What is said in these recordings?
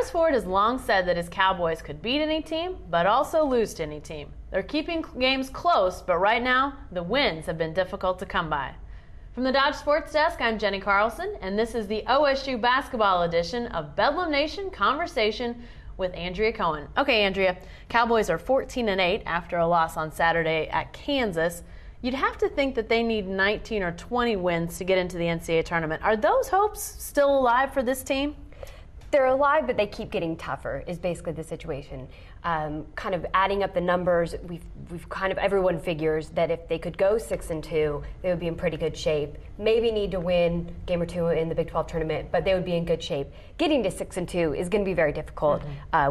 Travis Ford has long said that his Cowboys could beat any team, but also lose to any team. They're keeping games close, but right now, the wins have been difficult to come by. From the Dodge Sports Desk, I'm Jenny Carlson, and this is the OSU basketball edition of Bedlam Nation Conversation with Andrea Cohen. Okay, Andrea, Cowboys are 14-8 after a loss on Saturday at Kansas. You'd have to think that they need 19 or 20 wins to get into the NCAA tournament. Are those hopes still alive for this team? They're alive, but they keep getting tougher is basically the situation. Kind of adding up the numbers, we've kind of, everyone figures that if they could go 6-2, they would be in pretty good shape. Maybe need to win a game or two in the Big 12 tournament, but they would be in good shape. Getting to 6-2 is going to be very difficult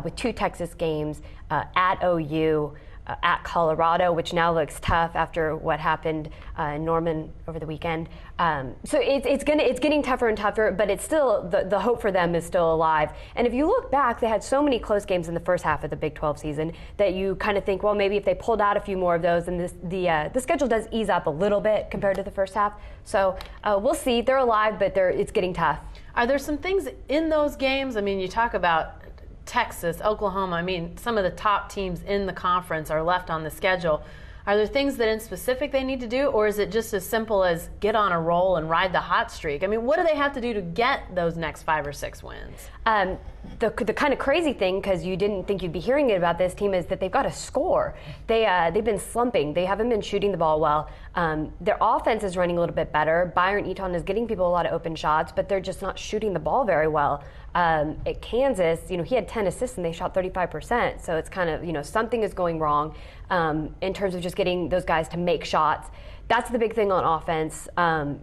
with 2 Texas games at OU. At Colorado, which now looks tough after what happened in Norman over the weekend. So it's getting tougher and tougher, but it's still the hope for them is still alive. And if you look back, they had so many close games in the first half of the Big 12 season that you kind of think, well, maybe if they pulled out a few more of those, and the schedule does ease up a little bit compared to the first half. So we'll see. They're alive, but it's getting tough. Are there some things in those games? I mean, you talk about Texas, Oklahoma, I mean, some of the top teams in the conference are left on the schedule. Are there things that in specific they need to do, or is it just as simple as get on a roll and ride the hot streak? I mean, what do they have to do to get those next 5 or 6 wins? The kind of crazy thing, because you didn't think you'd be hearing it about this team, is that they've got to score. They've been slumping. They haven't been shooting the ball well. Their offense is running a little bit better. Byron Eaton is getting people a lot of open shots, but they're just not shooting the ball very well. At Kansas, he had 10 assists and they shot 35%. So it's kind of, something is going wrong in terms of just getting those guys to make shots. That's the big thing on offense.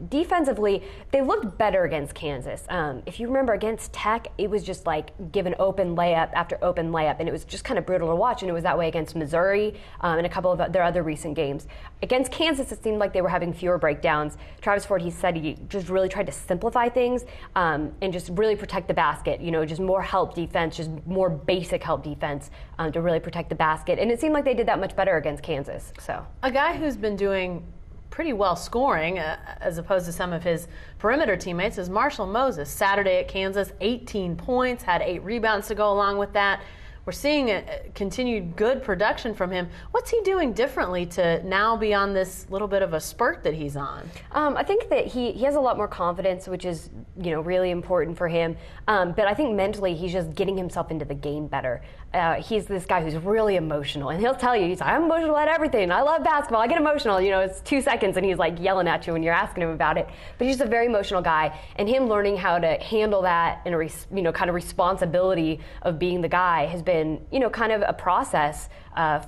Defensively, they looked better against Kansas. If you remember against Tech, it was just like given open layup after open layup, and it was just kind of brutal to watch, and it was that way against Missouri and a couple of their other recent games. Against Kansas, it seemed like they were having fewer breakdowns. Travis Ford, he said he just really tried to simplify things and just really protect the basket, just more help defense, just more basic help defense to really protect the basket. And it seemed like they did that much better against Kansas. So a guy who's been doing pretty well scoring, as opposed to some of his perimeter teammates, is Marshall Moses. Saturday at Kansas, 18 points, had 8 rebounds to go along with that. We're seeing a continued good production from him. What's he doing differently to now be on this little bit of a spurt that he's on? I think that he has a lot more confidence, which is really important for him. But I think mentally he's just getting himself into the game better. He's this guy who's really emotional, and he'll tell you, he's like, I'm emotional at everything. I love basketball. I get emotional. It's 2 seconds, and he's like yelling at you when you're asking him about it. But he's a very emotional guy, and him learning how to handle that and kind of responsibility of being the guy has been kind of a process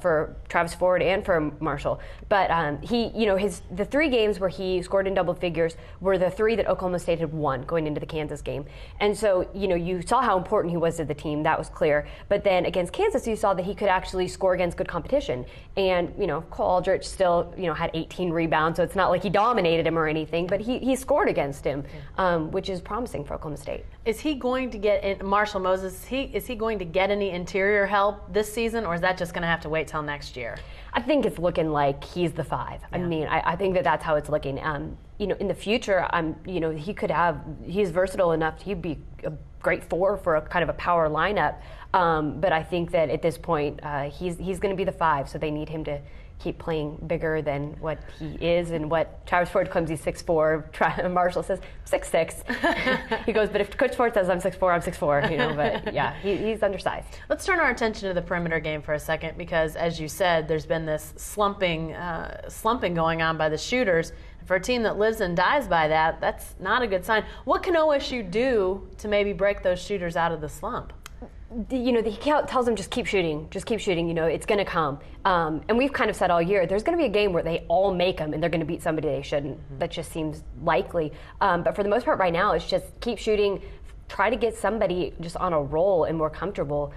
for Travis Ford and for Marshall. But the 3 games where he scored in double figures were the 3 that Oklahoma State had won going into the Kansas game. And so, you saw how important he was to the team. That was clear. But then against Kansas, you saw that he could actually score against good competition. And, Cole Aldrich still, had 18 rebounds, so it's not like he dominated him or anything, but he scored against him, which is promising for Oklahoma State. Is he going to get, Marshall Moses, is he going to get any interior help this season, or is that just going to have to wait till next year? I think it's looking like he's the 5. Yeah. I mean, I think that's how it's looking. In the future, he's versatile enough. He'd be a great 4 for a kind of a power lineup. But I think that at this point, he's going to be the 5. So they need him to keep playing bigger than what he is and what Travis Ford claims he's 6'4". Marshall says 6'6". He goes, but if Coach Ford says I'm 6'4", I'm 6'4". But yeah, he's undersized. Let's turn our attention to the perimeter game for a second, because as you said, there's been this slumping going on by the shooters. For a team that lives and dies by that, that's not a good sign. What can OSU do to maybe break those shooters out of the slump? He tells them just keep shooting, it's going to come. And we've kind of said all year, there's going to be a game where they all make them and they're going to beat somebody they shouldn't. That just seems likely. But for the most part right now, it's just keep shooting, try to get somebody just on a roll and more comfortable,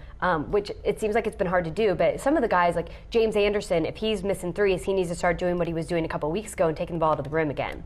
which it seems like it's been hard to do. But some of the guys, like James Anderson, if he's missing threes, he needs to start doing what he was doing a couple of weeks ago and taking the ball to the rim again,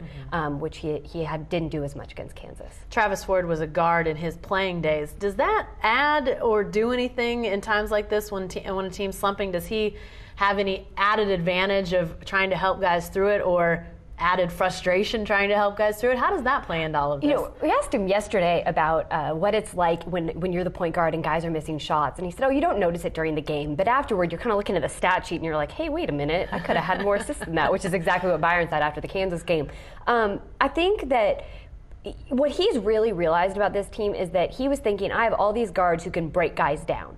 which he didn't do as much against Kansas. Travis Ford was a guard in his playing days. Does that add or do anything in times like this when a team's slumping? Does he have any added advantage of trying to help guys through it, or added frustration trying to help guys through it? How does that play into all of this? We asked him yesterday about what it's like when you're the point guard and guys are missing shots. And he said, you don't notice it during the game. But afterward, you're kind of looking at the stat sheet and you're like, hey, wait a minute. I could have had more assists than that, which is exactly what Byron said after the Kansas game. I think that what he's really realized about this team is that he was thinking, I have all these guards who can break guys down.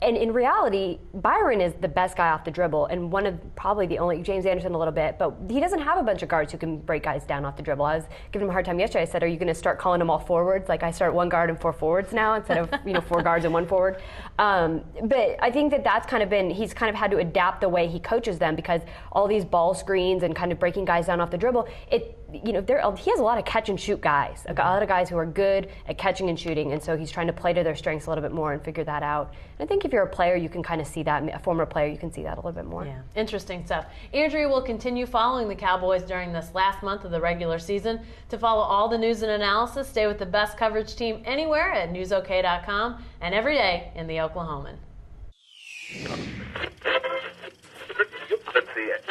And in reality, Byron is the best guy off the dribble and one of probably the only, James Anderson a little bit, but he doesn't have a bunch of guards who can break guys down off the dribble. I was giving him a hard time yesterday. I said, are you going to start calling them all forwards? Like I start one guard and four forwards now instead of 4 guards and 1 forward. But I think that's kind of he's kind of had to adapt the way he coaches them because all these ball screens and kind of breaking guys down off the dribble, he has a lot of catch and shoot guys, a lot of guys who are good at catching and shooting, and so he's trying to play to their strengths a little bit more and figure that out. And I think if you're a player, you can kind of see that, a former player, you can see that a little bit more. Yeah, interesting stuff. Andrea will continue following the Cowboys during this last month of the regular season. To follow all the news and analysis, stay with the best coverage team anywhere at newsok.com and every day in the Oklahoman. Let's see it.